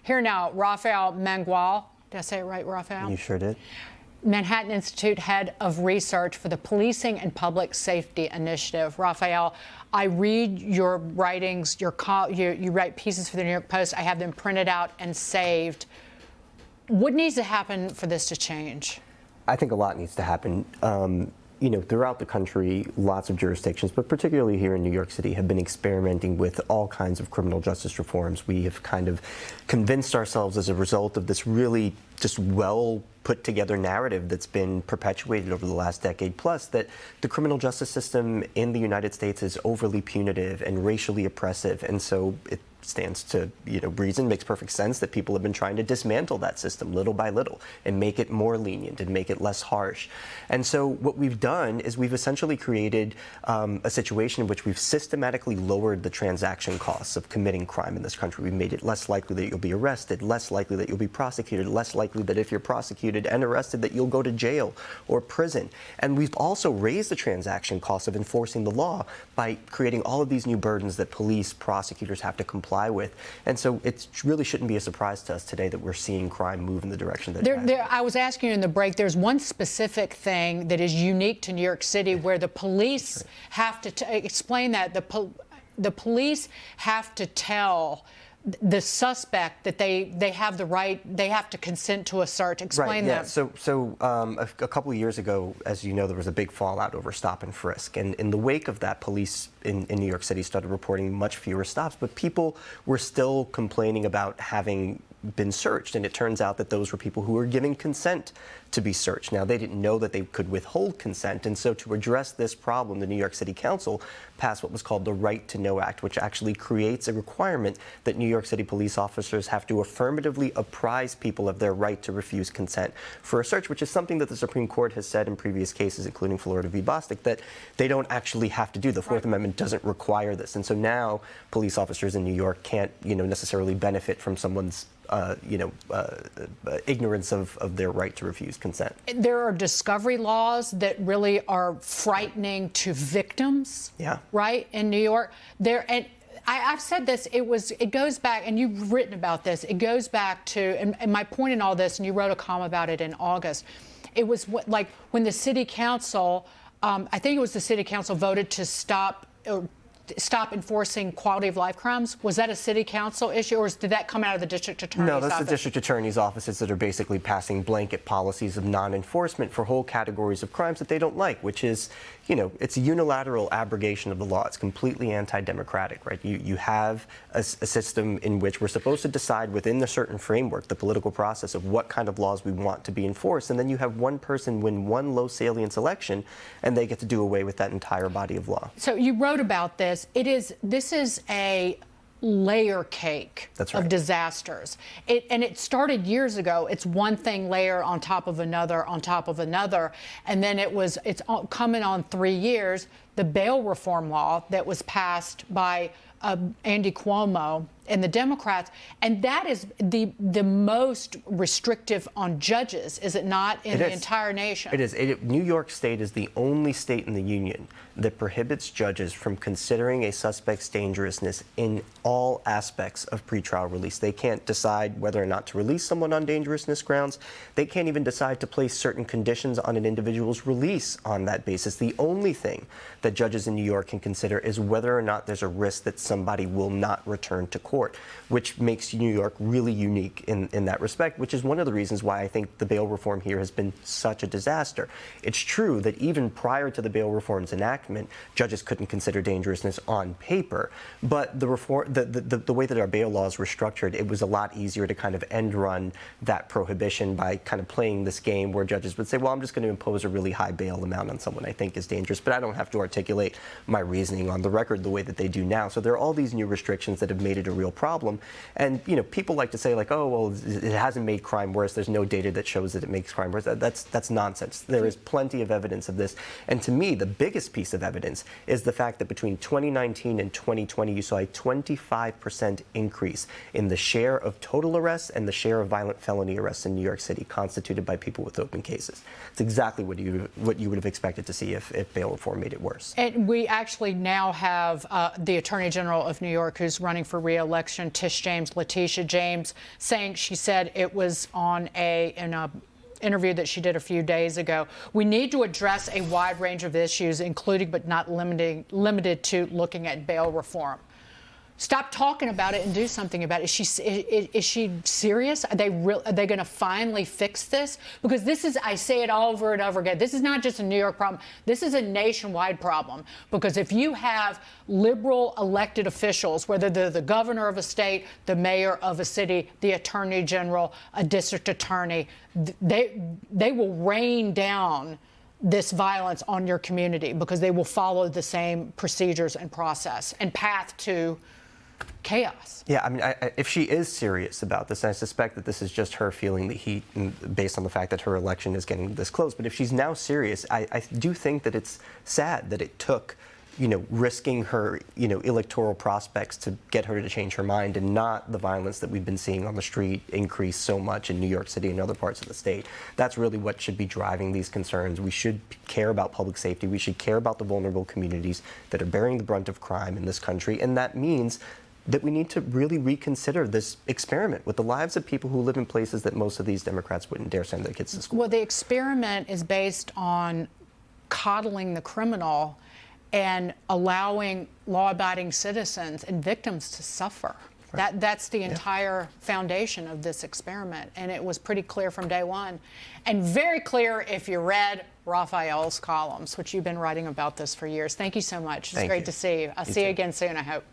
Here now, Rafael Mangual. Did I say it right, Rafael? You sure did. Manhattan Institute Head of Research for the Policing and Public Safety Initiative. Rafael, I read your writings, you write pieces for the New York Post. I have them printed out and saved. What needs to happen for this to change? I think a lot needs to happen. Throughout the country, lots of jurisdictions, but particularly here in New York City, have been experimenting with all kinds of criminal justice reforms. We have kind of convinced ourselves as a result of this really just well put together narrative that's been perpetuated over the last decade plus that the criminal justice system in the United States is overly punitive and racially oppressive. And so it stands to reason, makes perfect sense that people have been trying to dismantle that system little by little and make it more lenient and make it less harsh. And so what we've done is we've essentially created a situation in which we've systematically lowered the transaction costs of committing crime in this country. We've made it less likely that you'll be arrested, less likely that you'll be prosecuted, less likely that if you're prosecuted and arrested that you'll go to jail or prison. And we've also raised the transaction costs of enforcing the law by creating all of these new burdens that police, prosecutors have to comply with. And so it really shouldn't be a surprise to us today that we're seeing crime move in the direction that it has. I was asking you in the break, there's one specific thing that is unique to New York City where the police have to explain that. The police have to tell the suspect that they have the right, they have to consent to a search. Explain that. So a couple of years ago, as you know, there was a big fallout over stop and frisk. And in the wake of that, police in New York City started reporting much fewer stops, but people were still complaining about having been searched, and it turns out that those were people who were giving consent to be searched. Now, they didn't know that they could withhold consent, and so to address this problem, the New York City Council passed what was called the Right to Know Act, which actually creates a requirement that New York City police officers have to affirmatively apprise people of their right to refuse consent for a search, which is something that the Supreme Court has said in previous cases, including Florida v. Bostic, that they don't actually have to do. The Fourth Amendment doesn't require this, and so now police officers in New York can't, necessarily benefit from someone's ignorance of their right to refuse consent. There are discovery laws that really are frightening to victims. Yeah. Right, in New York. I've said this. It goes back, and you've written about this. It goes back to, and my point in all this, and you wrote a column about it in August. It was like when the city council, I think it was the city council, voted to stop enforcing quality of life crimes. Was that a city council issue, or did that come out of the district attorney's office? No, that's the district attorney's offices that are basically passing blanket policies of non-enforcement for whole categories of crimes that they don't like, which is, it's a unilateral abrogation of the law. It's completely anti-democratic, right? You have a system in which we're supposed to decide within a certain framework, the political process of what kind of laws we want to be enforced, and then you have one person win one low salience election, and they get to do away with that entire body of law. So you wrote about this. This is a layer cake of disasters. It started years ago. It's one thing layer on top of another on top of another, and then it's coming on 3 years. The bail reform law that was passed by Andy Cuomo and the Democrats, and that is the most restrictive on judges, is it not, in the entire nation? It is. New York State is the only state in the union that prohibits judges from considering a suspect's dangerousness in all aspects of pretrial release. They can't decide whether or not to release someone on dangerousness grounds. They can't even decide to place certain conditions on an individual's release on that basis. The only thing that judges in New York can consider is whether or not there's a risk that somebody will not return to court, which makes New York really unique in that respect, which is one of the reasons why I think the bail reform here has been such a disaster. It's true that even prior to the bail reform's enactment, judges couldn't consider dangerousness on paper, but the way that our bail laws were structured, it was a lot easier to kind of end run that prohibition by kind of playing this game where judges would say, well, I'm just going to impose a really high bail amount on someone I think is dangerous, but I don't have to articulate my reasoning on the record the way that they do now. So there are all these new restrictions that have made it a real problem. And, people like to say, like, oh, well, it hasn't made crime worse. There's no data that shows that it makes crime worse. That's nonsense. There is plenty of evidence of this. And to me, the biggest piece of evidence is the fact that between 2019 and 2020, you saw a 25% increase in the share of total arrests and the share of violent felony arrests in New York City constituted by people with open cases. It's exactly what you would have expected to see if bail reform made it worse. And we actually now have the Attorney General of New York, who's running for re-election, election, Tish James, Letitia James, saying, she said it was in a interview that she did a few days ago, we need to address a wide range of issues, including but not limited to looking at bail reform. Stop talking about it and do something about it. Is she serious? Are they going to finally fix this? Because this is, I say it over and over again, this is not just a New York problem. This is a nationwide problem. Because if you have liberal elected officials, whether they're the governor of a state, the mayor of a city, the attorney general, a district attorney, they will rain down this violence on your community because they will follow the same procedures and process and path to chaos. Yeah, I mean, if she is serious about this, and I suspect that this is just her feeling the heat based on the fact that her election is getting this close, but if she's now serious, I do think that it's sad that it took, risking her, electoral prospects to get her to change her mind, and not the violence that we've been seeing on the street increase so much in New York City and other parts of the state. That's really what should be driving these concerns. We should care about public safety. We should care about the vulnerable communities that are bearing the brunt of crime in this country, and that means that we need to really reconsider this experiment with the lives of people who live in places that most of these Democrats wouldn't dare send their kids to school. Well, the experiment is based on coddling the criminal and allowing law-abiding citizens and victims to suffer. Right. That's the entire foundation of this experiment, and it was pretty clear from day one. And very clear if you read Rafael's columns, which you've been writing about this for years. Thank you so much. It's great to see you. I'll see you again soon, I hope.